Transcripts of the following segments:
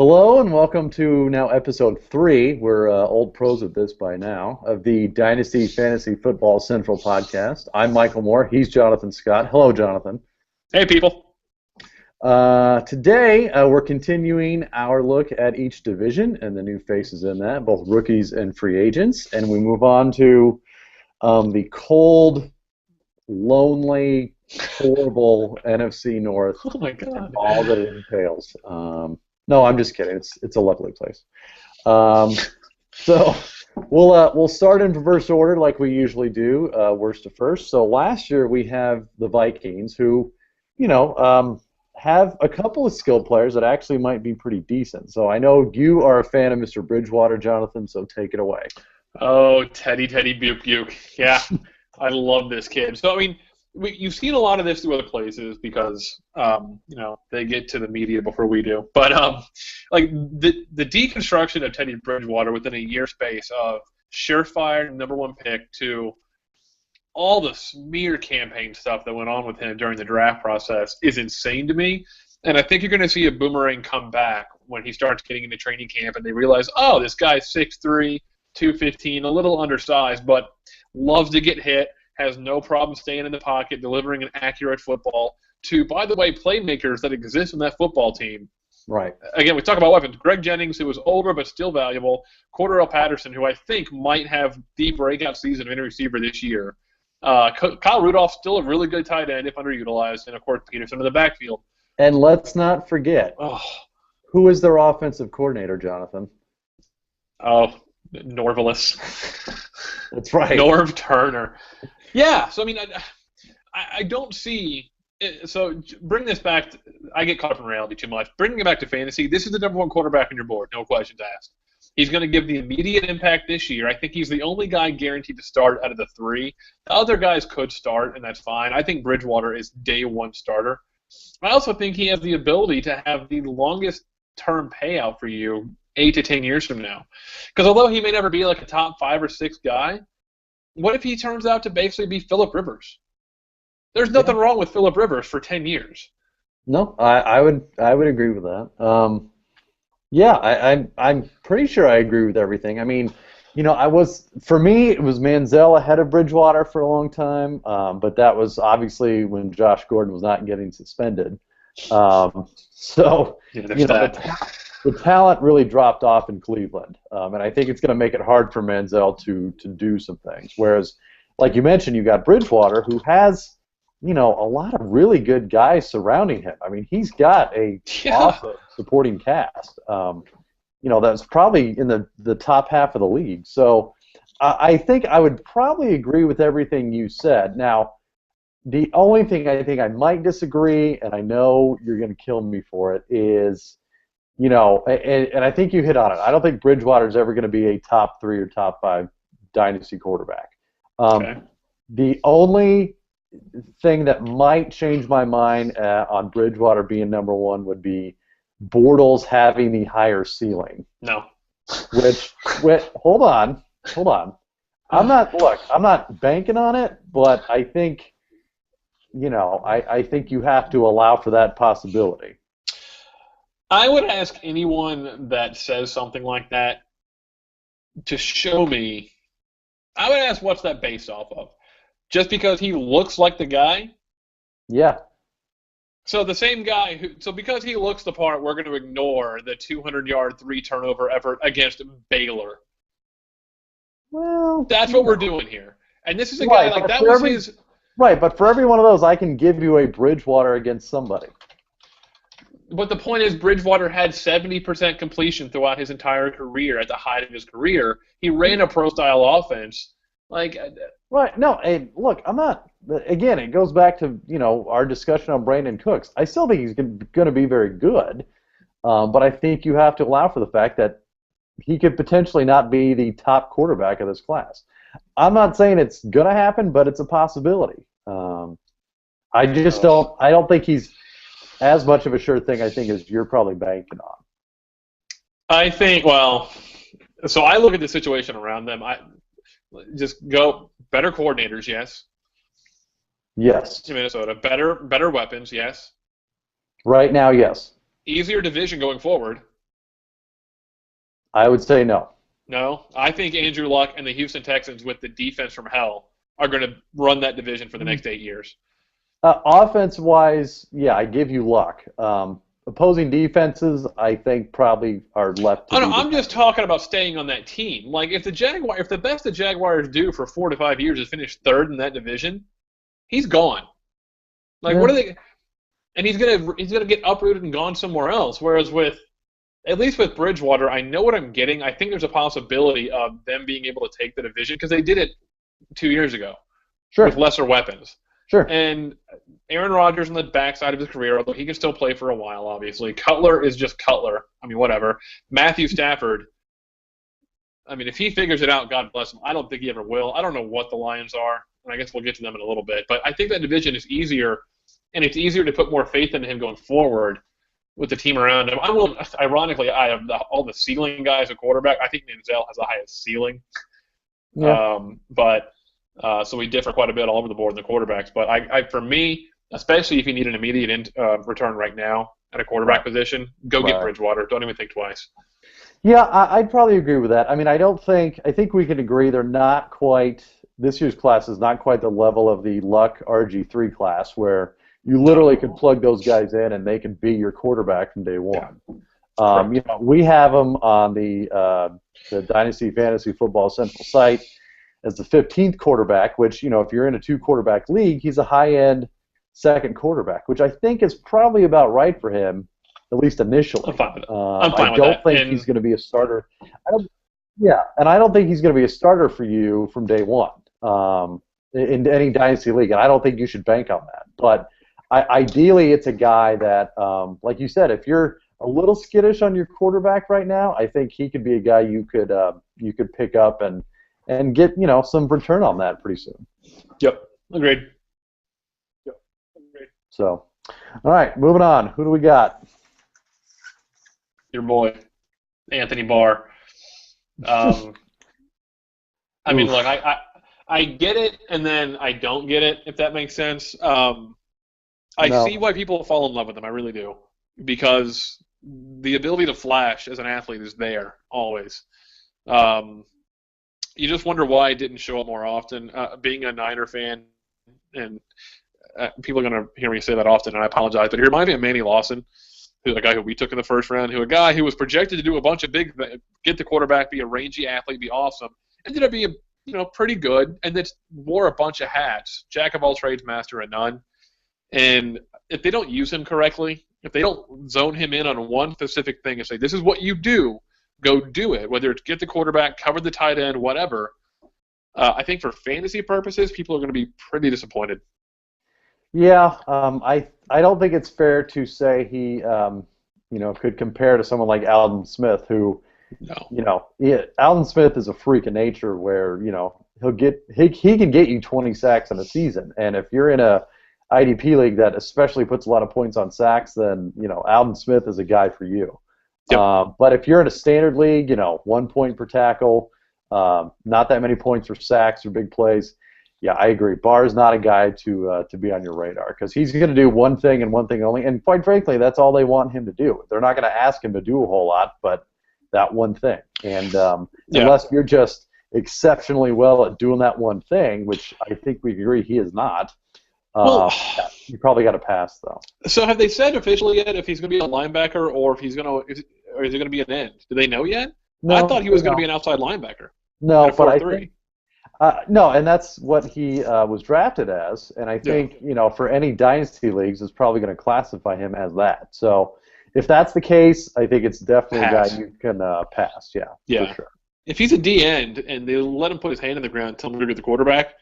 Hello and welcome to now episode 3. We're old pros at this by now of the Dynasty Fantasy Football Central podcast. I'm Michael Moore. He's Jonathan Scott. Hello, Jonathan. Hey, people. Today we're continuing our look at each division and the new faces in that, both rookies and free agents, and we move on to the cold, lonely, horrible NFC North. Oh my God. All that it entails. No, I'm just kidding. It's a lovely place. So we'll start in reverse order like we usually do, worst to first. So last year we have the Vikings, who, have a couple of skilled players that actually might be pretty decent. So I know you are a fan of Mr. Bridgewater, Jonathan. So take it away. Oh, Teddy, Buke, Buke. Yeah, I love this kid. So I mean, you've seen a lot of this through other places because they get to the media before we do. But like the deconstruction of Teddy Bridgewater within a year space of surefire #1 pick to all the smear campaign stuff that went on with him during the draft process is insane to me. And I think you're going to see a boomerang come back when he starts getting into training camp and they realize, oh, this guy's 6'3", 215, a little undersized, but loves to get hit, has no problem staying in the pocket, delivering an accurate football to, by the way, playmakers that exist in that football team. Right. Again, we talk about weapons. Greg Jennings, who was older but still valuable. Cordarrelle Patterson, who I think might have the breakout season of any receiver this year. Kyle Rudolph, still a really good tight end if underutilized, and of course Peterson in the backfield. And let's not forget, who is their offensive coordinator, Jonathan? Oh, Norvelus. That's right. Norv Turner. Yeah, so I mean, I don't see. So bring this back. I get caught up in reality too much. Bringing it back to fantasy, this is the #1 quarterback on your board, no questions asked. He's going to give the immediate impact this year. I think he's the only guy guaranteed to start out of the 3. The other guys could start, and that's fine. I think Bridgewater is day 1 starter. I also think he has the ability to have the longest term payout for you 8 to 10 years from now. Because although he may never be like a top 5 or 6 guy, what if he turns out to basically be Phillip Rivers? There's nothing wrong with Phillip Rivers for 10 years. No, I would agree with that. I'm pretty sure I agree with everything. I mean, for me, it was Manziel ahead of Bridgewater for a long time, but that was obviously when Josh Gordon was not getting suspended. The talent really dropped off in Cleveland, and I think it's going to make it hard for Manziel to do some things. Whereas, like you mentioned, you got Bridgewater, who has a lot of really good guys surrounding him. I mean, he's got a awesome supporting cast. That's probably in the top half of the league. So I think I would probably agree with everything you said. Now, the only thing I think I might disagree, and I know you're going to kill me for it, is and I think you hit on it. I don't think Bridgewater's ever going to be a top 3 or top 5 dynasty quarterback. Okay. The only thing that might change my mind on Bridgewater being #1 would be Bortles having the higher ceiling. No. Which hold on. I'm not banking on it, but I think I think you have to allow for that possibility. I would ask anyone that says something like that to show me. I would ask, what's that based off of? Just because he looks like the guy? Yeah. So the same guy so because he looks the part, we're going to ignore the 200-yard 3-turnover effort against Baylor. Well, that's what we're doing here. And this is a guy like that was his. Right, but for every one of those, I can give you a Bridgewater against somebody. But the point is, Bridgewater had 70% completion throughout his entire career. At the height of his career, he ran a pro-style offense. Right. No. Hey, look, I'm not. Again, it goes back to our discussion on Brandon Cooks. I still think he's going to be very good, but I think you have to allow for the fact that he could potentially not be the top quarterback of this class. I'm not saying it's going to happen, but it's a possibility. I just don't. I don't think he's as much of a sure thing, I think, as you're probably banking on. I think, so I look at the situation around them. Just go better coordinators, yes. Yes. To Minnesota. Better weapons, yes. Right now, yes. Easier division going forward. I would say no. No, I think Andrew Luck and the Houston Texans, with the defense from hell, are going to run that division for the next 8 years. Offense-wise, yeah, I give you Luck. Opposing defenses, I think, probably are left to Oh, be. no, I'm just talking about staying on that team. Like if the best the Jaguars do for 4 to 5 years is finish third in that division, he's gone. Like Yeah. what are they? And he's gonna get uprooted and gone somewhere else. Whereas at least with Bridgewater, I know what I'm getting. I think there's a possibility of them being able to take the division because they did it 2 years ago Sure. with lesser weapons. Sure. And Aaron Rodgers on the backside of his career, although he can still play for a while, obviously. Cutler is just Cutler. I mean, whatever. Matthew Stafford, I mean, if he figures it out, God bless him. I don't think he ever will. I don't know what the Lions are, and I guess we'll get to them in a little bit. But I think that division is easier, and it's easier to put more faith into him going forward with the team around him. Ironically, I have all the ceiling guys at quarterback. I think Manziel has the highest ceiling. Yeah. So we differ quite a bit all over the board in the quarterbacks. But for me, especially if you need an immediate return right now at a quarterback position, go get Bridgewater. Don't even think twice. Yeah, I'd probably agree with that. I mean, I think we can agree they're not quite, this year's class is not quite the level of the Luck RG3 class where you literally could plug those guys in and they can be your quarterback from day one. Yeah. We have them on the Dynasty Fantasy Football Central site as the 15th quarterback, which, if you're in a 2-quarterback league, he's a high-end second quarterback, which I think is probably about right for him, at least initially. I'm fine with that. I don't think he's going to be a starter. I don't think he's going to be a starter for you from day one in any Dynasty league, and I don't think you should bank on that. But ideally, it's a guy that, like you said, if you're a little skittish on your quarterback right now, I think he could be a guy you could pick up and get some return on that pretty soon. Yep, agreed. So, all right, moving on. Who do we got? Your boy, Anthony Barr. I mean, look, I get it, and then I don't get it, if that makes sense. I see why people fall in love with him. I really do, because the ability to flash as an athlete is there always. You just wonder why it didn't show up more often. Being a Niner fan, and people are going to hear me say that often, and I apologize, but he reminds me of Manny Lawson, who's a guy who we took in the first round, a guy who was projected to do a bunch of big, get the quarterback, be a rangy athlete, be awesome, ended up being pretty good, and then wore a bunch of hats, jack of all trades, master of none. And if they don't use him correctly, if they don't zone him in on one specific thing and say, this is what you do, go do it, whether it's get the quarterback, cover the tight end, whatever, I think for fantasy purposes, people are going to be pretty disappointed. Yeah, I don't think it's fair to say he could compare to someone like Alden Smith, who Alden Smith is a freak of nature where he can get you 20 sacks in a season, and if you're in a IDP league that especially puts a lot of points on sacks, then Alden Smith is a guy for you. Yep. But if you're in a standard league, 1 point per tackle, not that many points for sacks or big plays. Yeah, I agree. Barr is not a guy to be on your radar because he's going to do one thing and one thing only, and quite frankly, that's all they want him to do. They're not going to ask him to do a whole lot, but that one thing. And unless you're just exceptionally well at doing that one thing, which I think we agree he is not, you probably got to pass though. So have they said officially yet if he's going to be a linebacker or if he's going to, or is it going to be an end? Do they know yet? No, I thought he was going to be an outside linebacker. No, but I think. No, and that's what he was drafted as, and I think for any dynasty leagues, it's probably going to classify him as that. So, if that's the case, I think it's definitely a guy you can pass. Yeah, for sure. If he's a D end and they let him put his hand in the ground, and tell him to get the quarterback,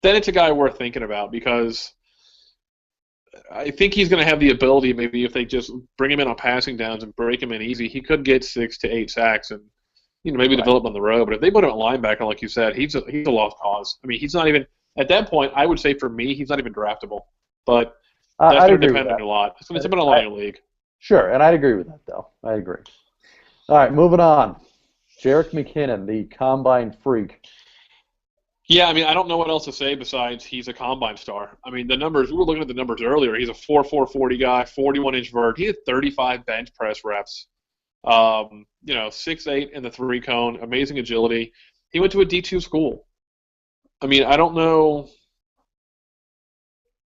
then it's a guy worth thinking about because I think he's going to have the ability. Maybe if they just bring him in on passing downs and break him in easy, he could get 6 to 8 sacks and. Maybe develop on the road, but if they put him at linebacker, like you said, he's a lost cause. I mean, he's not even at that point. I would say for me, he's not even draftable. But that's going to depend on a lot. It's going to depend on your league. Sure, and I'd agree with that, though. I agree. All right, moving on. Jerick McKinnon, the combine freak. Yeah, I mean, I don't know what else to say besides he's a combine star. I mean, the numbers. We were looking at the numbers earlier. He's a 4.40 guy, 41-inch vert. He had 35 bench press reps. You know, 6'8" in the three cone, amazing agility. He went to a D2 school. I mean, I don't know.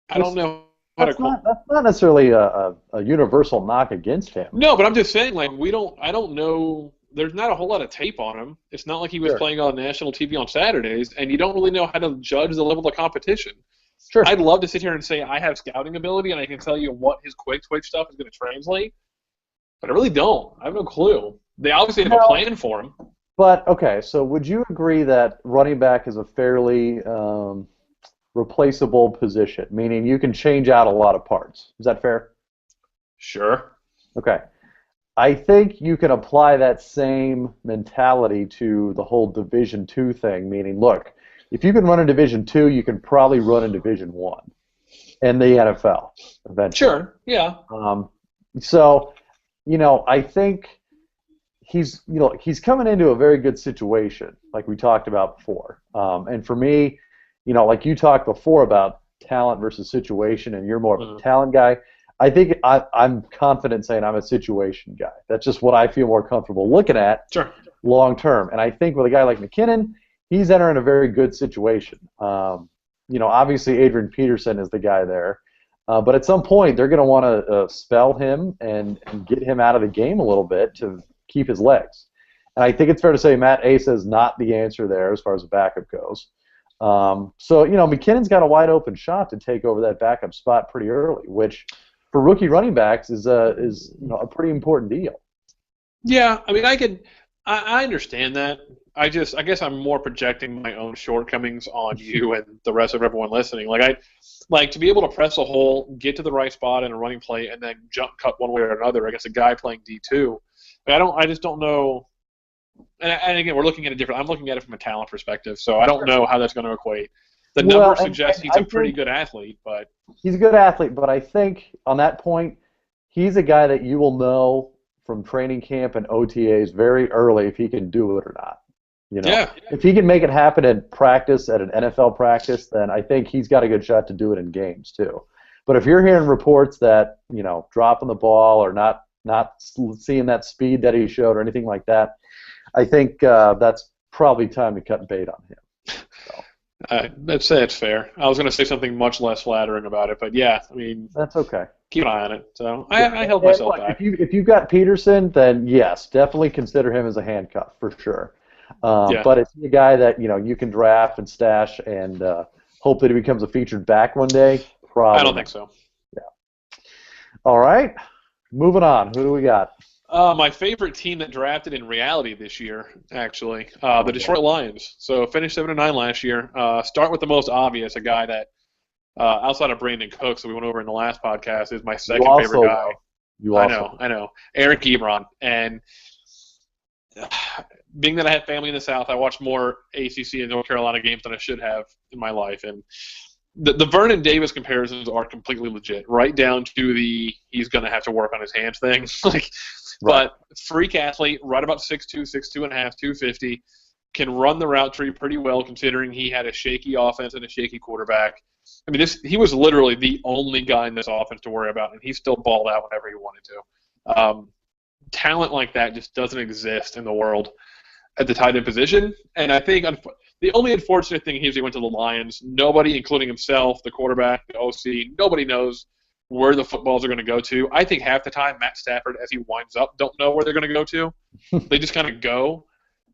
I don't That's, know how to that's call. not necessarily a universal knock against him. No, but I'm just saying, like, we don't. I don't know. There's not a whole lot of tape on him. It's not like he was Sure. playing on national TV on Saturdays, and you don't really know how to judge the level of competition. Sure. I'd love to sit here and say I have scouting ability and I can tell you what his quick twitch stuff is going to translate, but I really don't. I have no clue. They obviously have a plan for him. But, okay, so would you agree that running back is a fairly replaceable position, meaning you can change out a lot of parts? Is that fair? Sure. Okay. I think you can apply that same mentality to the whole Division II thing, meaning, look, if you can run in Division II, you can probably run in Division I in the NFL eventually. Sure, yeah. So, I think he's coming into a very good situation, like we talked about before. And for me, like you talked before about talent versus situation, and you're more of a talent guy. I think I'm confident saying I'm a situation guy. That's just what I feel more comfortable looking at long term. And I think with a guy like McKinnon, he's entering a very good situation. Obviously Adrian Peterson is the guy there. But at some point, they're going to want to spell him and get him out of the game a little bit to keep his legs. And I think it's fair to say Matt Asa is not the answer there as far as the backup goes. So McKinnon's got a wide open shot to take over that backup spot pretty early, which for rookie running backs is a pretty important deal. Yeah, I mean, I understand that. I guess I'm more projecting my own shortcomings on you and the rest of everyone listening. Like to be able to press a hole, get to the right spot in a running play, and then jump cut one way or another against a guy playing D2. I just don't know. And again, we're looking at it different. I'm looking at it from a talent perspective, so I don't know how that's going to equate. The numbers suggest he's a pretty good athlete, but he's a good athlete. But I think on that point, he's a guy that you will know from training camp and OTAs very early if he can do it or not. If he can make it happen at practice, at an NFL practice, then I think he's got a good shot to do it in games too. But if you're hearing reports that dropping the ball or not seeing that speed that he showed or anything like that, I think that's probably time to cut bait on him. So. I'd say it's fair. I was going to say something much less flattering about it, but yeah, I mean, that's okay. Keep an eye on it. So I held myself back. If you've got Peterson, then yes, definitely consider him as a handcuff for sure. But it's a guy that you can draft and stash and hope that he becomes a featured back one day. Probably. I don't think so. Yeah. All right, moving on. Who do we got? My favorite team that drafted in reality this year, actually, the Detroit Lions. So finished 7-9 last year. Start with the most obvious, a guy that outside of Brandon Cooks, that we went over in the last podcast, is my second favorite guy. I know. Eric Ebron. And being that I have family in the South, I watched more ACC and North Carolina games than I should have in my life. And the Vernon Davis comparisons are completely legit, right down to the he's going to have to work on his hands thing. But freak athlete, right about 6'2", 6'2 and a half, 250, can run the route tree pretty well considering he had a shaky offense and a shaky quarterback. I mean, he was literally the only guy in this offense to worry about, and he still balled out whenever he wanted to. Talent like that just doesn't exist in the world at the tight end position. And I think the only unfortunate thing is he went to the Lions. Nobody, including himself, the quarterback, the OC, nobody knows where the footballs are going to go to. I think half the time Matt Stafford, as he winds up, don't know where they're going to go to. They just kind of go.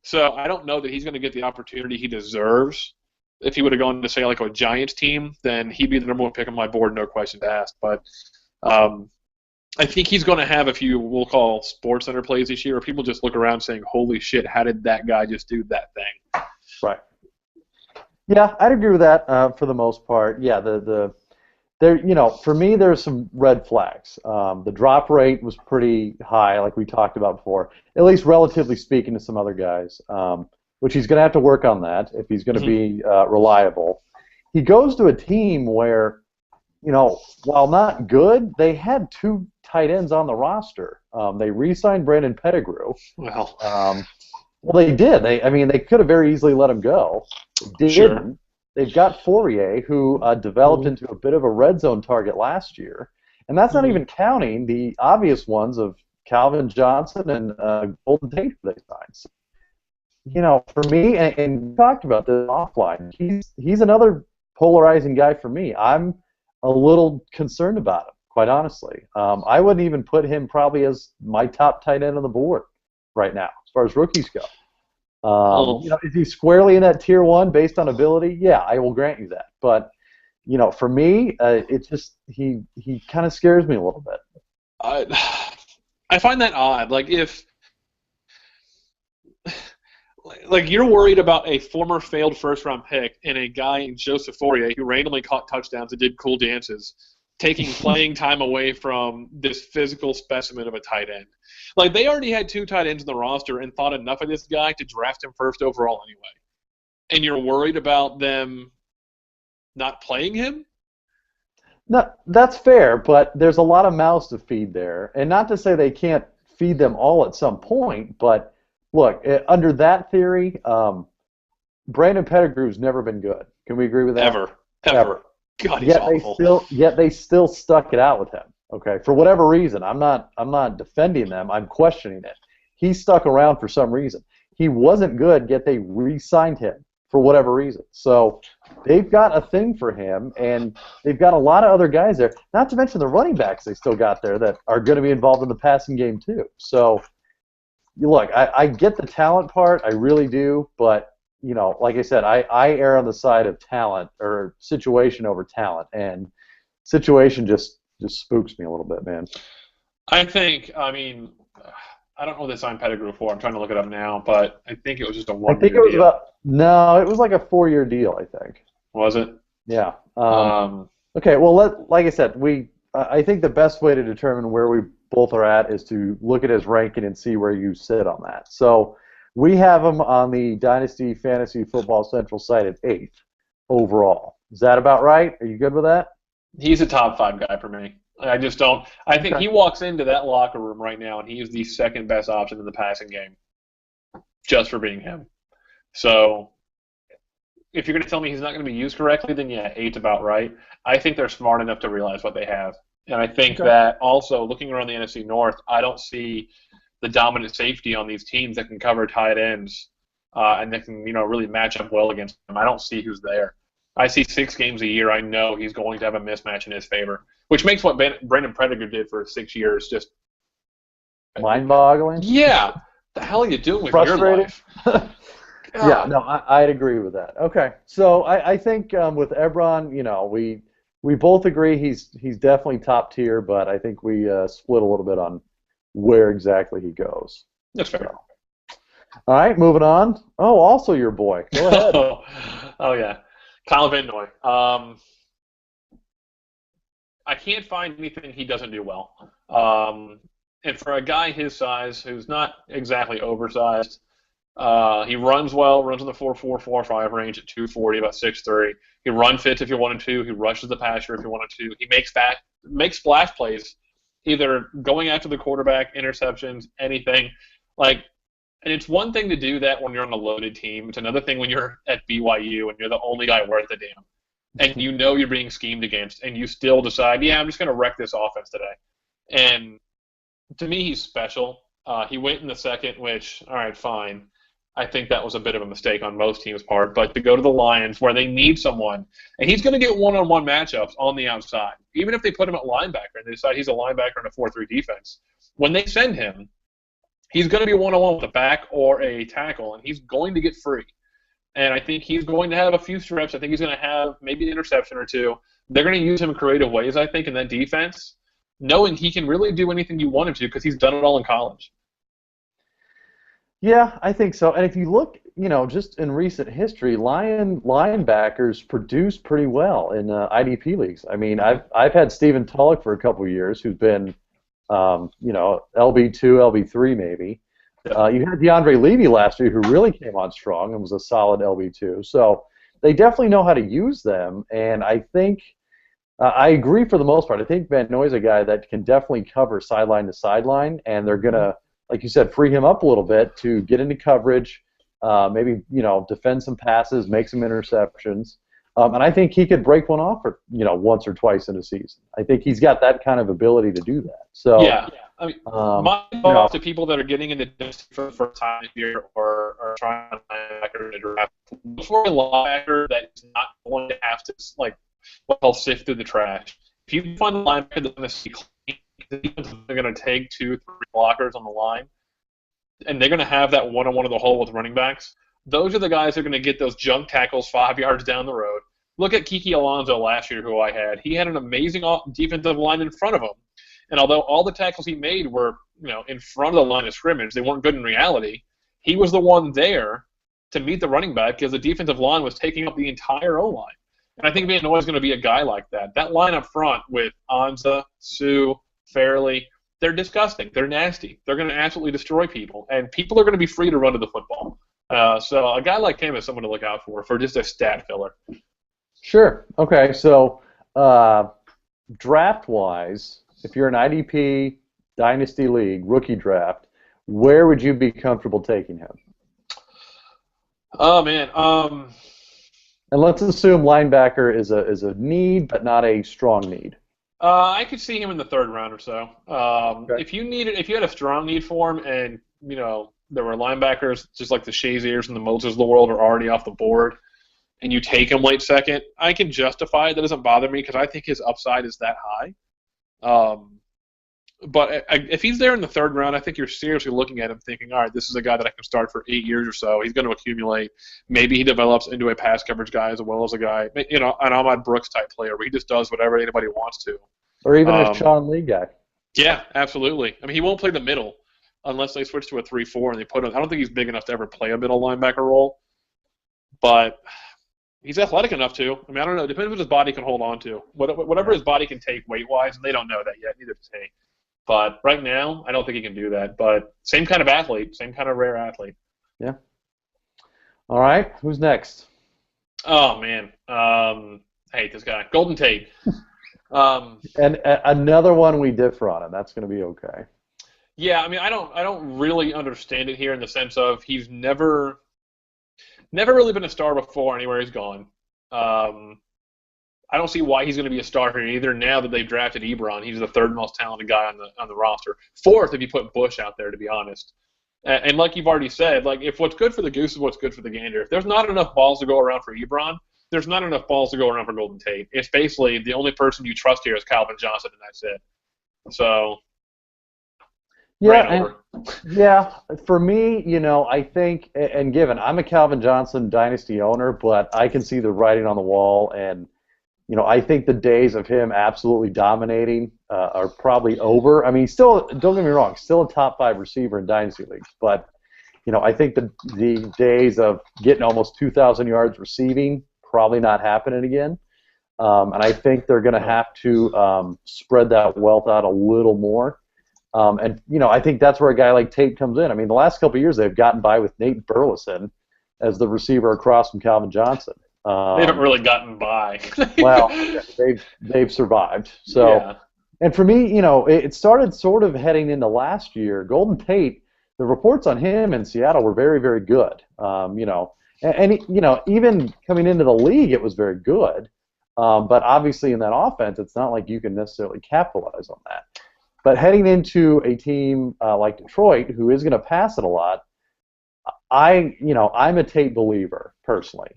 So I don't know that he's going to get the opportunity he deserves. If he would have gone to, say, like a Giants team, then he'd be the number one pick on my board, no question to ask. But I think he's going to have a few, we'll call Sports Center plays this year, where people just look around saying, holy shit, how did that guy just do that thing? Right. Yeah, I'd agree with that for the most part. Yeah, for me, there's some red flags. The drop rate was pretty high, like we talked about before, at least relatively speaking to some other guys, which he's going to have to work on that if he's going to be reliable. He goes to a team where, while not good, they had two tight ends on the roster. They re-signed Brandon Pettigrew. Well, they did. They could have very easily let him go. They didn't. They've got Fourier, who developed into a bit of a red zone target last year. And that's not even counting the obvious ones of Calvin Johnson and Golden Tate they signed. So, for me, and we talked about this offline, he's another polarizing guy for me. I'm a little concerned about him, quite honestly. I wouldn't even put him probably as my top tight end on the board right now, as far as rookies go. Is he squarely in that tier 1 based on ability? Yeah, I will grant you that. But for me, it's just he kind of scares me a little bit. I find that odd. Like you're worried about a former failed first-round pick and a guy in Joseph Fourier who randomly caught touchdowns and did cool dances, taking playing time away from this physical specimen of a tight end. Like, they already had 2 tight ends in the roster and thought enough of this guy to draft him first overall anyway. And you're worried about them not playing him? No, that's fair, but there's a lot of mouths to feed there. And not to say they can't feed them all at some point, but look, under that theory, Brandon Pettigrew's never been good. Can we agree with that? Ever. God, he's awful. Yet they still stuck it out with him. Okay, for whatever reason, I'm not defending them. I'm questioning it. He stuck around for some reason. He wasn't good, yet they re-signed him for whatever reason. So they've got a thing for him, and they've got a lot of other guys there. Not to mention the running backs they still got there that are going to be involved in the passing game too. So look, I get the talent part, I really do, but like I said, I err on the side of talent or situation over talent, and situation just spooks me a little bit, man. I don't know what they signed Pettigrew for. I'm trying to look it up now, but I think it was just a 1-year deal. No, it was like a 4-year deal, I think. Was it? Yeah. Okay, well, like I said, I think the best way to determine where we both are at is to look at his ranking and see where you sit on that. So we have him on the Dynasty Fantasy Football Central site at 8th overall. Is that about right? Are you good with that? He's a top 5 guy for me. I just don't. I think he walks into that locker room right now, and he is the second best option in the passing game, just for being him. So if you're going to tell me he's not going to be used correctly, then yeah, 8's about right. I think they're smart enough to realize what they have. And I think that also, looking around the NFC North, I don't see the dominant safety on these teams that can cover tight ends and that can really match up well against them. I don't see who's there. I see 6 games a year. I know he's going to have a mismatch in his favor, which makes what Brandon Pettigrew did for 6 years just mind-boggling. Yeah, the hell are you doing with your life? Yeah, no, I'd agree with that. Okay, so I think with Ebron, we both agree he's definitely top tier, but I think we split a little bit on where exactly he goes. That's fair. So. All right, moving on. Oh, also your boy. Go ahead. Oh yeah. Kyle Van Noy. I can't find anything he doesn't do well. And for a guy his size, who's not exactly oversized, he runs well, runs in the 4.4, 4.5 range at 240, about 6'3". He run fits if you wanted to. He rushes the passer if you wanted to. He makes splash plays, either going after the quarterback, interceptions, anything. And it's one thing to do that when you're on a loaded team. It's another thing when you're at BYU and you're the only guy worth a damn. And you're being schemed against, and you still decide, yeah, I'm just going to wreck this offense today. And to me, he's special. He went in the second, which, all right, fine. I think that was a bit of a mistake on most teams' part. But to go to the Lions where they need someone, and he's going to get one-on-one matchups on the outside, even if they put him at linebacker and they decide he's a linebacker in a 4-3 defense. When they send him, he's going to be one-on-one with a back or a tackle, and he's going to get free. And I think he's going to have a few strips. I think he's going to have maybe an interception or two. They're going to use him in creative ways, I think, in that defense, knowing he can really do anything you want him to because he's done it all in college. Yeah, I think so. And if you look, just in recent history, linebackers produce pretty well in IDP leagues. I mean, I've had Stephen Tulloch for a couple of years, who's been, LB2, LB3 maybe. You had DeAndre Levy last year, who really came on strong and was a solid LB2. So they definitely know how to use them, and I think I agree for the most part. I think Van Noy's a guy that can definitely cover sideline to sideline, and they're gonna, like you said, free him up a little bit to get into coverage, maybe defend some passes, make some interceptions, and I think he could break one off, once or twice in a season. I think he's got that kind of ability to do that. So yeah. I mean, Um, my you know, thought to people that are getting into dynasty for the first time this year or are trying to linebacker in a draft, look for a linebacker that is not going to have to like what they'll sift through the trash. If you find a linebacker that's going to see clean, they're going to take 2-3 blockers on the line, and they're going to have that one-on-one of the hole with running backs. Those are the guys that are going to get those junk tackles 5 yards down the road. Look at Kiki Alonso last year, who I had. He had an amazing defensive line in front of him. And although all the tackles he made were, in front of the line of scrimmage, they weren't good in reality. He was the one there to meet the running back because the defensive line was taking up the entire O-line. And I think Van Noy is going to be a guy like that. That line up front with Anza, Sue, Fairley, they're disgusting. They're nasty. They're going to absolutely destroy people. And people are going to be free to run to the football. So a guy like him is someone to look out for just a stat filler. Sure. Okay. So draft-wise, if you're an IDP Dynasty League rookie draft, where would you be comfortable taking him? Oh man. And let's assume linebacker is a need, but not a strong need. I could see him in the 3rd round or so. Okay. If you had a strong need for him, and there were linebackers just like the Shaziers and the Moses of the world are already off the board, and you take him late 2nd, I can justify it. That doesn't bother me because I think his upside is that high. But if he's there in the 3rd round, I think you're seriously looking at him thinking, all right, this is a guy that I can start for 8 years or so. He's going to accumulate. Maybe he develops into a pass coverage guy as well as a guy, an Ahmad Brooks type player where he just does whatever anybody wants to. Or even a Sean Lee guy. Yeah, absolutely. I mean, he won't play the middle unless they switch to a 3-4 and they put him. I don't think he's big enough to ever play a middle linebacker role, but he's athletic enough to. I mean, I don't know. It depends what his body can hold on to. Whatever his body can take weight-wise, and they don't know that yet. Neither does he. But right now, I don't think he can do that. But same kind of athlete, same kind of rare athlete. Yeah. All right. Who's next? Oh man, I hate this guy, Golden Tate. And another one we differ on, and that's going to be okay. Yeah, I mean, I don't really understand it here in the sense of he's never really been a star before anywhere he's gone. I don't see why he's going to be a star here either. Now that they've drafted Ebron, he's the 3rd most talented guy on the roster. 4th if you put Bush out there, to be honest. And like you've already said, like if what's good for the goose is what's good for the gander. If there's not enough balls to go around for Ebron, there's not enough balls to go around for Golden Tate. It's basically the only person you trust here is Calvin Johnson, and that's it. So, yeah, for me, I think, and given I'm a Calvin Johnson dynasty owner, but I can see the writing on the wall, and I think the days of him absolutely dominating are probably over. I mean, still, don't get me wrong, still a top 5 receiver in dynasty leagues, but I think the days of getting almost 2,000 yards receiving probably not happening again. And I think they're going to have to spread that wealth out a little more. And I think that's where a guy like Tate comes in. I mean, the last couple of years they've gotten by with Nate Burleson as the receiver across from Calvin Johnson. They haven't really gotten by. Well, they've survived. So, yeah. And for me, it started sort of heading into last year. Golden Tate, the reports on him in Seattle were very, very good. And even coming into the league, it was very good. But obviously, in that offense, it's not like you can necessarily capitalize on that. But heading into a team like Detroit, who is going to pass it a lot, I'm a Tate believer personally.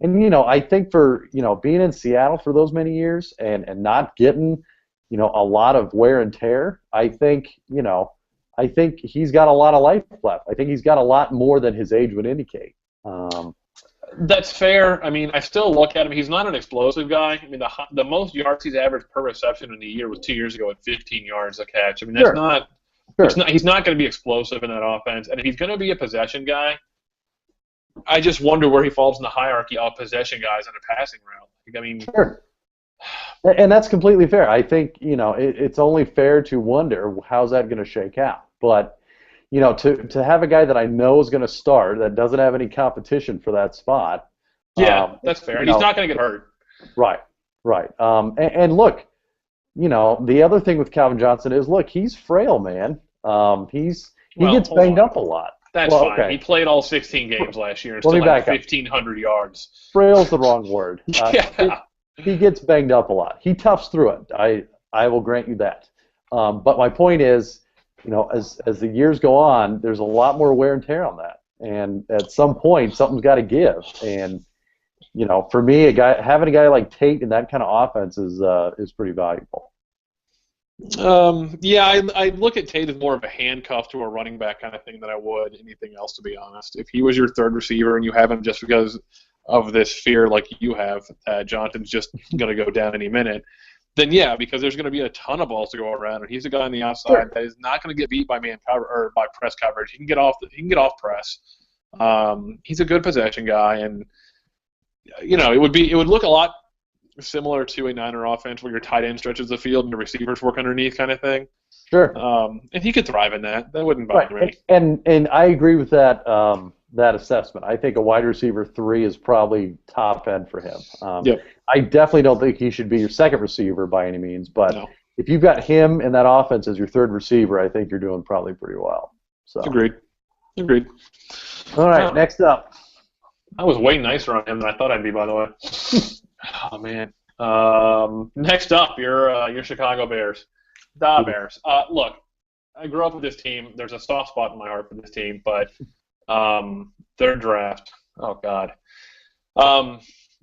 And I think for being in Seattle for those many years and not getting a lot of wear and tear, I think he's got a lot of life left. I think he's got a lot more than his age would indicate. That's fair. I mean, I still look at him. He's not an explosive guy. I mean, the most yards he's averaged per reception in a year was 2 years ago at 15 yards a catch. I mean, that's not. Sure. He's not going to be explosive in that offense. And if he's going to be a possession guy, I just wonder where he falls in the hierarchy of possession guys on a passing route. I mean, sure. And that's completely fair. I think it's only fair to wonder how's that going to shake out. But to have a guy that I know is going to start that doesn't have any competition for that spot. Yeah, that's fair. And he's not going to get hurt. Right. And look, the other thing with Calvin Johnson is, look, he's frail, man. He gets banged up a lot. That's fine. Okay. He played all 16 games last year and still had 1,500 yards. Frail's the wrong word. Yeah. He gets banged up a lot. He toughs through it. I will grant you that. But my point is, as the years go on, there's a lot more wear and tear on that, and at some point, something's got to give. And for me, having a guy like Tate in that kind of offense is pretty valuable. Yeah, I look at Tate as more of a handcuff to a running back kind of thing than I would anything else, to be honest. If he was your third receiver and you have him just because of this fear like you have that Johnson's just going to go down any minute, then yeah, because there's going to be a ton of balls to go around, and he's a guy on the outside that is not going to get beat by man cover or by press coverage. He can get off press. He's a good possession guy, and it would look a lot similar to a Niner offense where your tight end stretches the field and the receivers work underneath kind of thing. Sure. And he could thrive in that. That wouldn't bother me. And I agree with that assessment. I think a wide receiver 3 is probably top end for him. Yep. I definitely don't think he should be your second receiver by any means, but if you've got him in that offense as your third receiver, I think you're doing probably pretty well. So Agreed. All right, next up. I was way nicer on him than I thought I'd be, by the way. Oh man. Next up, your Chicago Bears. The Bears. Look, I grew up with this team. There's a soft spot in my heart for this team, but their draft. Oh God.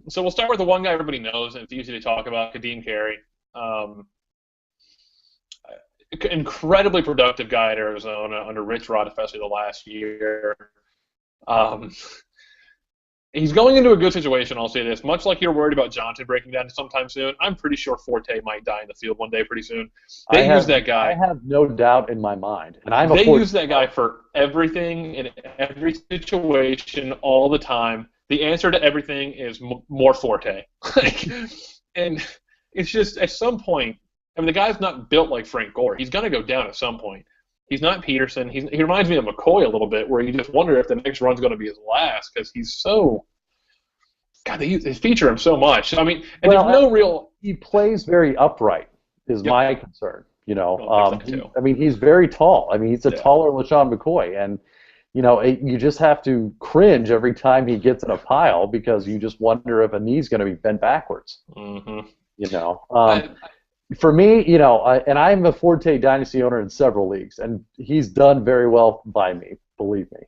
So we'll start with the one guy everybody knows, and it's easy to talk about, Kadeem Carey. Incredibly productive guy at Arizona under Rich Rod, especially the last year. He's going into a good situation, I'll say this. Much like you're worried about Johnson breaking down sometime soon, I'm pretty sure Forte might die in the field one day pretty soon. They use that guy. I have no doubt in my mind. And they use that guy for everything, in every situation, all the time. The answer to everything is more Forte. And it's just, at some point, the guy's not built like Frank Gore. He's going to go down at some point. He's not Peterson. He reminds me of McCoy a little bit, where you just wonder if the next run's going to be his last, because he's so – God, they feature him so much. I mean, and there's no real – He plays very upright is my concern, I mean, he's very tall. I mean, he's a taller LaShawn McCoy, and, you just have to cringe every time he gets in a pile because you just wonder if a knee's going to be bent backwards. Mm-hmm. For me, and I'm a Forte Dynasty owner in several leagues, and he's done very well by me, believe me.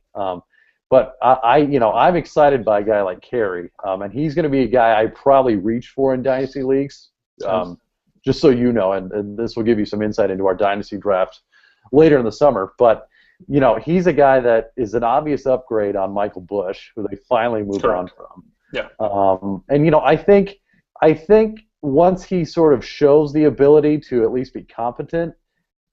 But I'm excited by a guy like Carey, and he's going to be a guy I probably reach for in Dynasty leagues, just so you know, and this will give you some insight into our Dynasty draft later in the summer. But, he's a guy that is an obvious upgrade on Michael Bush, who they finally moved on from. Yeah. And, I think once he sort of shows the ability to at least be competent,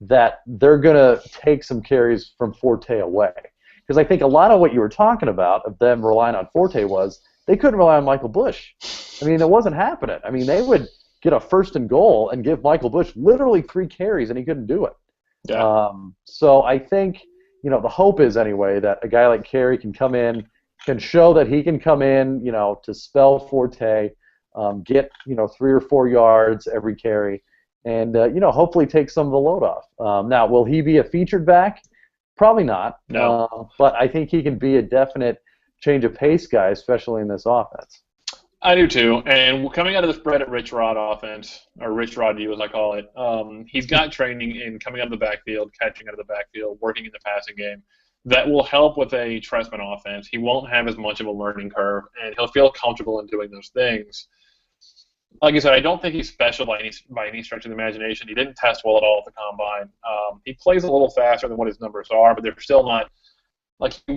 that they're going to take some carries from Forte away. Because I think a lot of what you were talking about of them relying on Forte was they couldn't rely on Michael Bush. I mean, it wasn't happening. I mean, they would get a 1st and goal and give Michael Bush literally 3 carries, and he couldn't do it. Yeah. So I think, the hope is anyway that a guy like Carey can come in, can show that he can come in, to spell Forte, get 3 or 4 yards every carry, and hopefully take some of the load off. Now, will he be a featured back? Probably not. No. But I think he can be a definite change of pace guy, especially in this offense. I do too. And coming out of this Brett Rich Rod offense, or Rich Rod U as I call it, he's got training in coming out of the backfield, catching out of the backfield, working in the passing game. That will help with a Trestman offense. He won't have as much of a learning curve, and he'll feel comfortable in doing those things. Like I said, I don't think he's special by any stretch of the imagination. He didn't test well at all at the combine. He plays a little faster than what his numbers are, but they're still not like he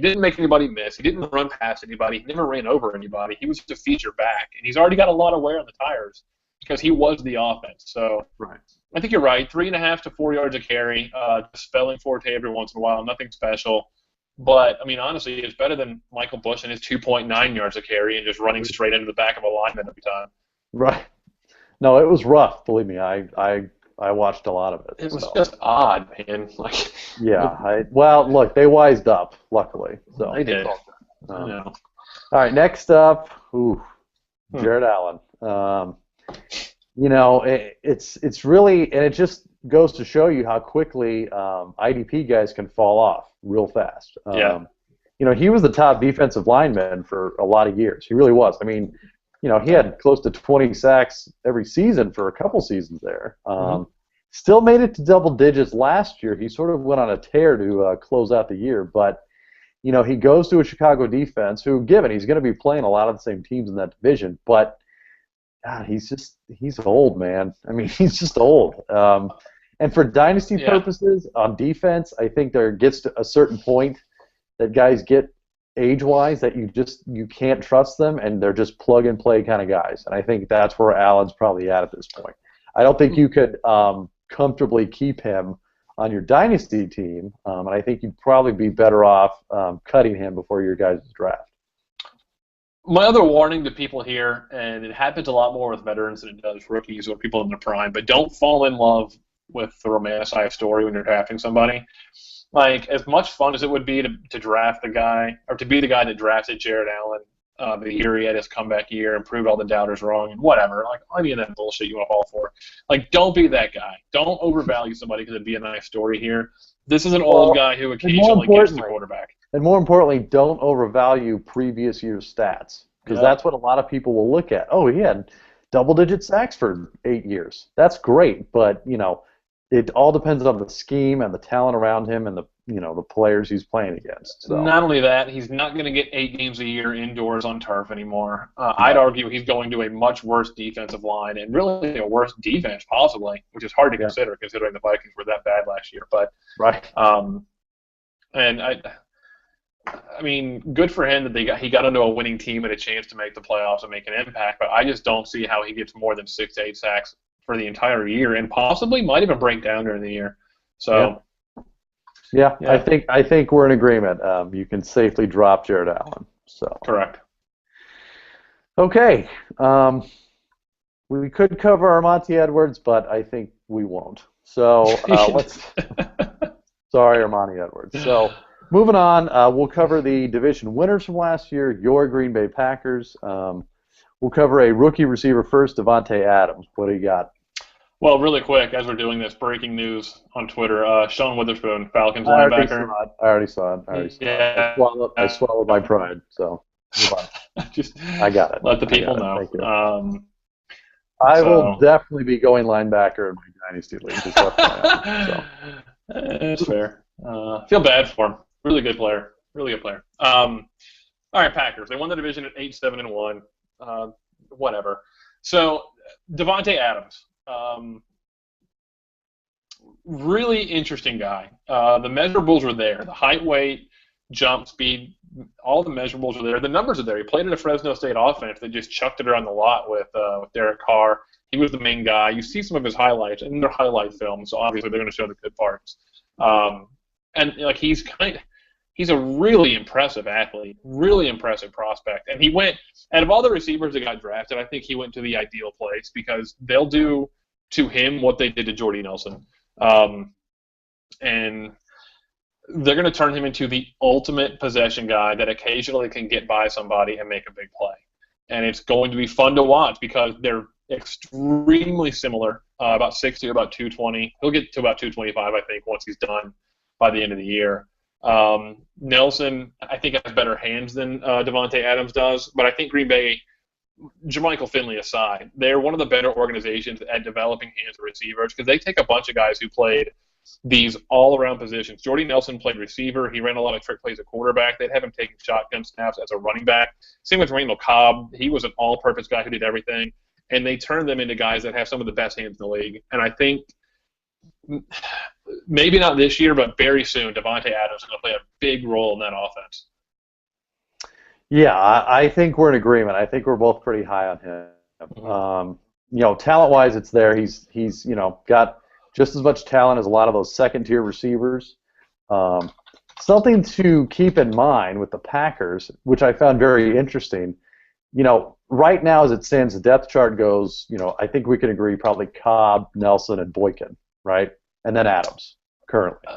didn't make anybody miss. He didn't run past anybody. He never ran over anybody. He was just a feature back, and he's already got a lot of wear on the tires because he was the offense. So I think you're right. 3.5 to 4 yards a carry, spelling Forte every once in a while. Nothing special. But, I mean, honestly, it's better than Michael Bush and his 2.9 yards a carry and just running straight into the back of a lineman every time. Right. No, it was rough, believe me. I watched a lot of it. It was just odd, man. Well, look, they wised up, luckily. So they did. I know. All right, next up, Jared Allen. It's really, and it just goes to show you how quickly IDP guys can fall off real fast. He was the top defensive lineman for a lot of years. He really was. I mean, he had close to 20 sacks every season for a couple seasons there. Still made it to double digits last year. He sort of went on a tear to close out the year, but he goes to a Chicago defense who, given he's going to be playing a lot of the same teams in that division, but God, he's old, man. I mean, he's just old. And for dynasty purposes on defense, I think there gets to a certain point that guys get age-wise that you can't trust them, and they're just plug-and-play kind of guys. And I think that's where Allen's probably at this point. I don't think you could comfortably keep him on your dynasty team, and I think you'd probably be better off cutting him before your guys' draft. My other warning to people here, and it happens a lot more with veterans than it does rookies or people in their prime, but don't fall in love with the romanticized story when you're drafting somebody. Like, as much fun as it would be to draft the guy, or to be the guy that drafted Jared Allen the year he had his comeback year and proved all the doubters wrong and whatever, like, any of that bullshit you want to fall for. Like, don't be that guy. Don't overvalue somebody because it'd be a nice story here. This is an old guy who occasionally gets the quarterback. And more importantly, don't overvalue previous year's stats, because that's what a lot of people will look at. Oh, he had double-digit sacks for 8 years. That's great, but, it all depends on the scheme and the talent around him and the players he's playing against. So. Not only that, he's not going to get 8 games a year indoors on turf anymore. I'd argue he's going to a much worse defensive line and really a worse defense possibly, which is hard to consider considering the Vikings were that bad last year. But and I mean, good for him that he got into a winning team and a chance to make the playoffs and make an impact. But I just don't see how he gets more than 6 to 8 sacks for the entire year, and possibly might even break down during the year. So, yeah. I think we're in agreement. You can safely drop Jared Allen. So correct. Okay, we could cover Armonte Edwards, but I think we won't. So let's. Sorry, Armonte Edwards. So moving on, we'll cover the division winners from last year, your Green Bay Packers. We'll cover a rookie receiver first, Davante Adams. What do you got? Well, really quick, as we're doing this, breaking news on Twitter, Sean Witherspoon, Falcons linebacker. I already saw it. I swallowed my pride, so I got it. Let the people know. I will definitely be going linebacker in my dynasty league. That's fair. Feel bad for him. Really good player. Really good player. All right, Packers. They won the division at 8-7-1. Whatever. So, Davante Adams. Really interesting guy. The measurables were there. The height, weight, jump speed, all the measurables are there. The numbers are there. He played in a Fresno State offense that just chucked it around the lot with Derek Carr. He was the main guy. You see some of his highlights in their highlight film, so obviously they're going to show the good parts. And like he's a really impressive athlete, really impressive prospect. And he went, out of all the receivers that got drafted, I think he went to the ideal place because they'll do to him what they did to Jordy Nelson. And they're going to turn him into the ultimate possession guy that occasionally can get by somebody and make a big play. And it's going to be fun to watch because they're extremely similar, about 6'2", about 220. He'll get to about 225, I think, once he's done by the end of the year. Nelson, I think, has better hands than Davante Adams does, but I think Green Bay, Jermichael Finley aside, they're one of the better organizations at developing hands of receivers because they take a bunch of guys who played these all-around positions. Jordy Nelson played receiver. He ran a lot of trick plays at quarterback. They'd have him taking shotgun snaps as a running back. Same with Randall Cobb. He was an all-purpose guy who did everything, and they turned them into guys that have some of the best hands in the league. And I think maybe not this year, but very soon, Davante Adams is going to play a big role in that offense. Yeah, I think we're in agreement. I think we're both pretty high on him. Mm-hmm. Talent-wise, it's there. He's got just as much talent as a lot of those second-tier receivers. Something to keep in mind with the Packers, which I found very interesting, right now as it stands, the depth chart goes, I think we can agree probably Cobb, Nelson, and Boykin, right? And then Adams, currently.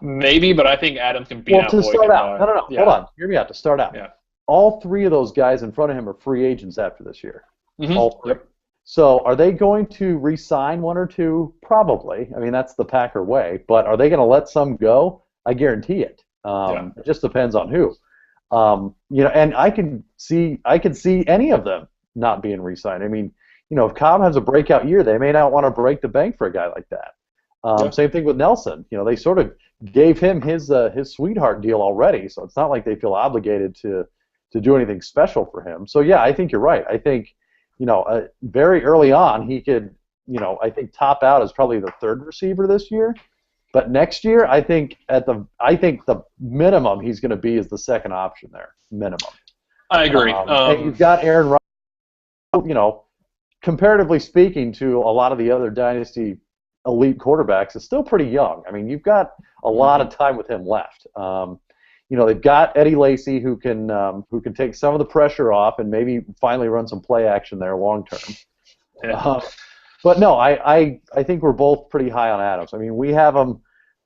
Maybe, but I think Adams can beat out Boykin. To start out. No. Yeah. Hold on. Hear me out. To start out. Yeah. All three of those guys in front of him are free agents after this year. Mm-hmm. All three. Yep. So are they going to re-sign one or two? Probably. I mean, that's the Packer way. But are they going to let some go? I guarantee it. It just depends on who. And I can see any of them not being re-signed. I mean, if Cobb has a breakout year, they may not want to break the bank for a guy like that. Same thing with Nelson. They sort of gave him his sweetheart deal already, so it's not like they feel obligated to do anything special for him. So yeah, I think you're right. I think very early on he could I think top out as probably the third receiver this year. But next year, I think the minimum he's going to be is the second option there, minimum. I agree. And you've got Aaron Rodgers, comparatively speaking to a lot of the other dynasty elite quarterbacks, is still pretty young. I mean, you've got a lot of time with him left. They've got Eddie Lacy who can take some of the pressure off and maybe finally run some play action there long term. Yeah. But no, I think we're both pretty high on Adams. I mean, we have him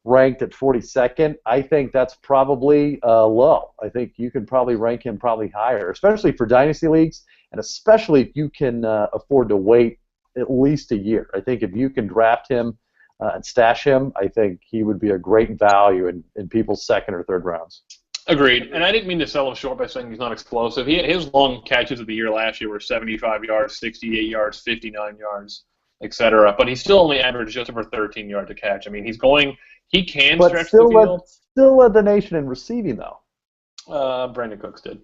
ranked at 42nd. I think that's probably low. I think you can probably rank him probably higher, especially for dynasty leagues, and especially if you can afford to wait at least a year. I think if you can draft him and stash him, I think he would be a great value in people's second or third rounds. Agreed. And I didn't mean to sell him short by saying he's not explosive. His long catches of the year last year were 75 yards, 68 yards, 59 yards, etc. But he still only averaged just over 13 yards a catch. I mean, he can stretch the field. Still led the nation in receiving, though. Brandon Cooks did.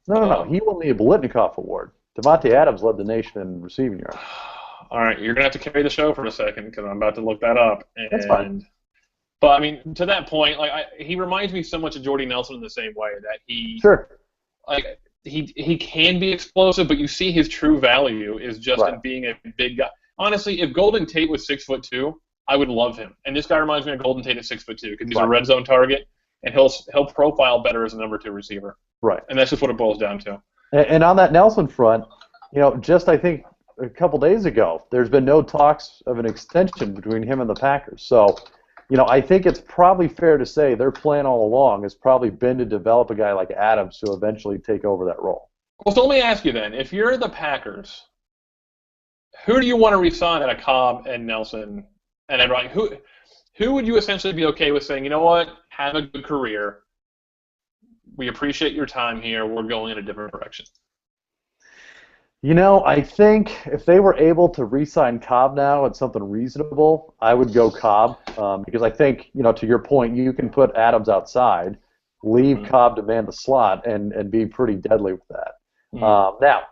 No. He won the Bolitnikoff Award. Devontae Adams led the nation in receiving yards. All right, you're going to have to carry the show for a second because I'm about to look that up. That's fine. But, I mean, to that point, he reminds me so much of Jordy Nelson in the same way that he can be explosive, but you see his true value is just in being a big guy. Honestly, if Golden Tate was 6'2", I would love him. And this guy reminds me of Golden Tate at 6'2" because he's a red zone target, and he'll profile better as a number 2 receiver. Right. And that's just what it boils down to. And on that Nelson front, just I think a couple days ago, there's been no talks of an extension between him and the Packers. So, I think it's probably fair to say their plan all along has probably been to develop a guy like Adams to eventually take over that role. Well, so let me ask you then, if you're the Packers, who do you want to re-sign out of Cobb and Nelson and everybody? Who would you essentially be okay with saying, you know what, have a good career. We appreciate your time here. We're going in a different direction. I think if they were able to re-sign Cobb now at something reasonable, I would go Cobb because I think, to your point, you can put Adams outside, leave Cobb to man the slot, and be pretty deadly with that. Now,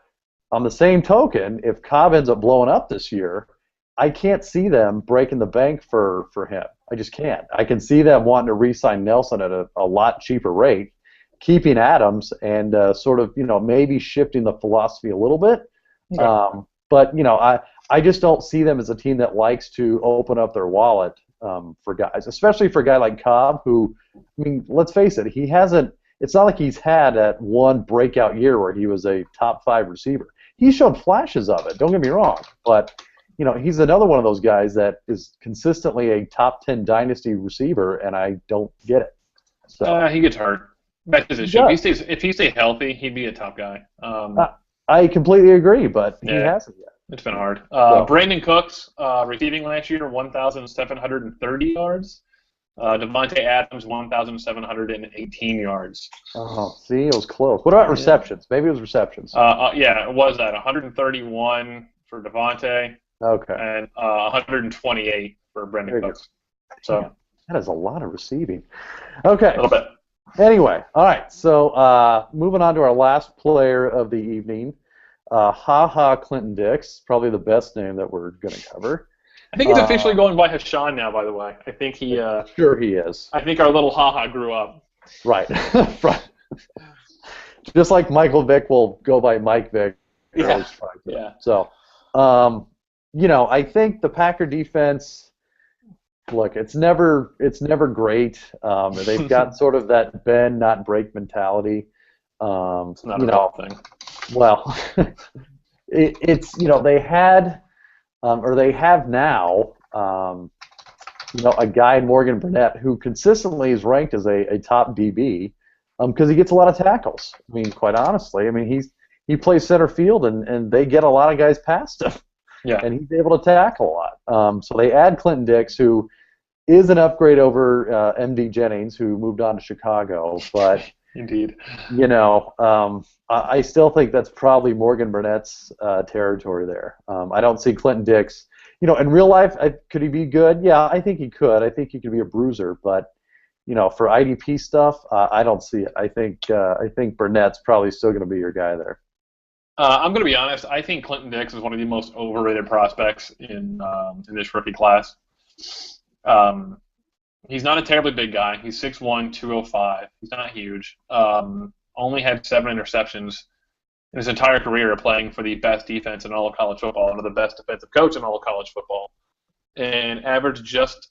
on the same token, if Cobb ends up blowing up this year, I can't see them breaking the bank for him. I just can't. I can see them wanting to re-sign Nelson at a lot cheaper rate, keeping Adams and sort of, maybe shifting the philosophy a little bit. But, I just don't see them as a team that likes to open up their wallet for guys, especially for a guy like Cobb who, I mean, let's face it, it's not like he's had that one breakout year where he was a top 5 receiver. He showed flashes of it, don't get me wrong, but he's another one of those guys that is consistently a top 10 dynasty receiver, and I don't get it. So he gets hurt. That's his issue. If he stays healthy, he'd be a top guy. I completely agree, but he hasn't yet. It's been hard. Brandon Cooks, receiving last year, 1,730 yards. Devontae Adams, 1,718 yards. Oh, see, it was close. What about receptions? Maybe it was receptions. Yeah, it was that. 131 for Devontae. Okay. And 128 for Brandon Cooks. So that is a lot of receiving. Okay. A little bit. Anyway, all right. So moving on to our last player of the evening, Clinton Dix, probably the best name that we're going to cover. I think he's officially going by Hashan now, by the way. I think he. Sure, he is. I think our little grew up. Right. Right. Just like Michael Vick will go by Mike Vick. Yeah. So, I think the Packer defense. Look, it's never great. They've got sort of that bend, not break mentality. It's not a real thing. Well, they had. Or they have now, a guy in Morgan Burnett who consistently is ranked as a top DB because he gets a lot of tackles. I mean, quite honestly, he plays center field and they get a lot of guys past him. Yeah. And he's able to tackle a lot. So they add Clinton Dix, who is an upgrade over MD Jennings, who moved on to Chicago. But Indeed. I still think that's probably Morgan Burnett's territory there. I don't see Clinton Dix. In real life, could he be good? Yeah, I think he could. I think he could be a bruiser, but for IDP stuff, I don't see it. I think Burnett's probably still going to be your guy there. I'm going to be honest. I think Clinton Dix is one of the most overrated prospects in this rookie class. He's not a terribly big guy. He's 6'1", 205. He's not huge. Only had 7 interceptions in his entire career playing for the best defense in all of college football, under the best defensive coach in all of college football, and averaged just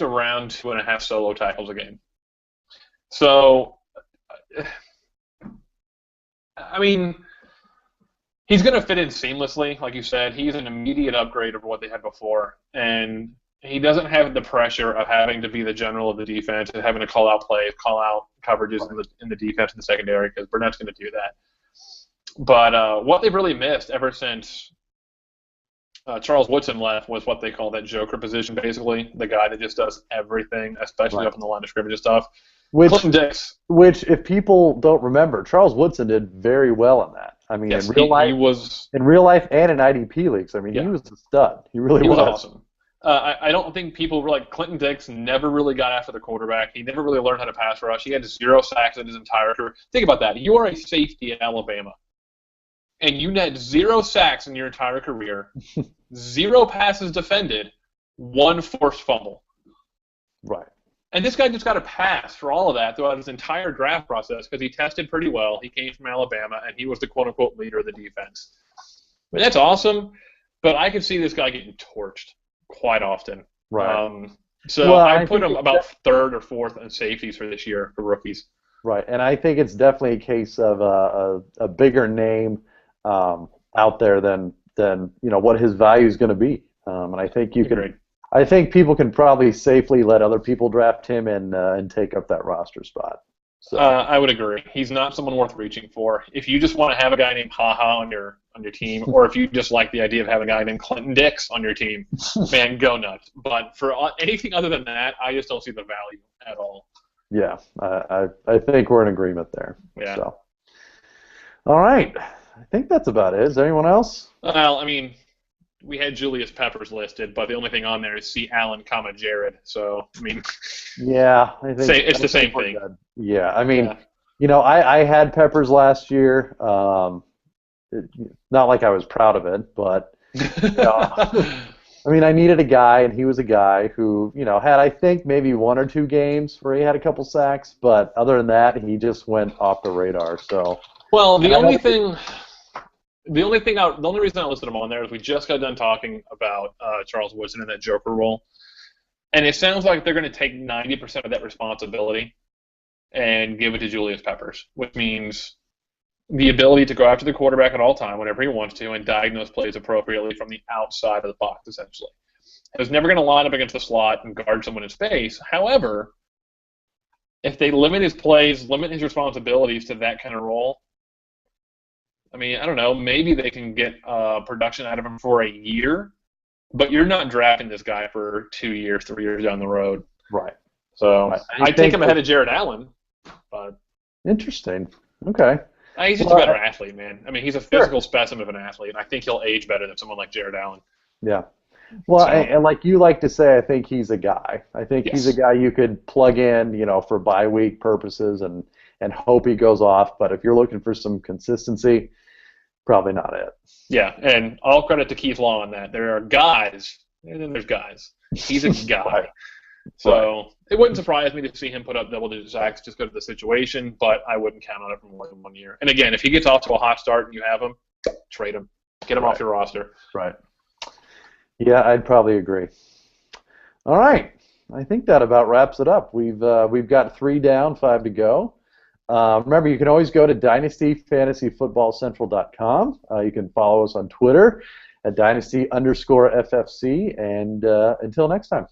around 2.5 solo tackles a game. So, I mean, he's going to fit in seamlessly, like you said. He's an immediate upgrade over what they had before, and he doesn't have the pressure of having to be the general of the defense and having to call out plays, call out coverages in the defense and the secondary, because Burnett's going to do that. But what they've really missed ever since Charles Woodson left was what they call that joker position, basically, the guy that just does everything, especially up in the line of scrimmage and stuff. Clinton Dix. Which, if people don't remember, Charles Woodson did very well in that. I mean, yes, in real life and in IDP leagues. I mean, he was a stud. He really was. Awesome. I don't think people were like Clinton Dix never really got after the quarterback. He never really learned how to pass rush. He had 0 sacks in his entire career. Think about that. You are a safety in Alabama, and you had 0 sacks in your entire career, 0 passes defended, 1 forced fumble. Right. And this guy just got a pass for all of that throughout his entire draft process because he tested pretty well. He came from Alabama, and he was the quote-unquote leader of the defense. I mean, that's awesome, but I could see this guy getting torched quite often. Right. So I put him about 3rd or 4th in safeties for this year for rookies. Right, and I think it's definitely a case of a bigger name out there than what his value is going to be. And I think I think people can probably safely let other people draft him and take up that roster spot. So. I would agree. He's not someone worth reaching for. If you just want to have a guy named HaHa on your team, or if you just like the idea of having a guy named Clinton Dix on your team, man, go nuts. But for anything other than that, I just don't see the value at all. Yeah, I think we're in agreement there. Yeah. So. All right. I think that's about it. Is there anyone else? Well, I mean, we had Julius Peppers listed, but the only thing on there is C. Allen, Jared. So, I mean, yeah, I think it's the same thing. Yeah, I mean, I had Peppers last year. Not like I was proud of it, but I mean, I needed a guy, and he was a guy who, had, I think, maybe 1 or 2 games where he had a couple sacks, but other than that, he just went off the radar. So, well, the only reason I listed him on there is we just got done talking about Charles Woodson in that joker role, and it sounds like they're going to take 90% of that responsibility and give it to Julius Peppers, which means the ability to go after the quarterback at all time whenever he wants to and diagnose plays appropriately from the outside of the box, essentially. He was never going to line up against the slot and guard someone in space. However, if they limit his plays, limit his responsibilities to that kind of role, I mean, I don't know, maybe they can get production out of him for a year, but you're not drafting this guy for 2 years, 3 years down the road. Right. So I take him ahead of Jared Allen. But interesting. Okay. He's just a better athlete, man. I mean, he's a physical specimen of an athlete, and I think he'll age better than someone like Jared Allen. Yeah. Well, and like you like to say, I think he's a guy. I think he's a guy you could plug in, for bye week purposes and hope he goes off. But if you're looking for some consistency, probably not it. Yeah, and all credit to Keith Law on that. There are guys, and then there's guys. He's a guy. Right. So it wouldn't surprise me to see him put up double-digit sacks just because of the situation, but I wouldn't count on it for more than 1 year. And again, if he gets off to a hot start and you have him, trade him. Get him off your roster. Right. Yeah, I'd probably agree. All right. I think that about wraps it up. We've got 3 down, 5 to go. Remember, you can always go to dynastyfantasyfootballcentral.com. You can follow us on Twitter at dynasty_FFC. And until next time.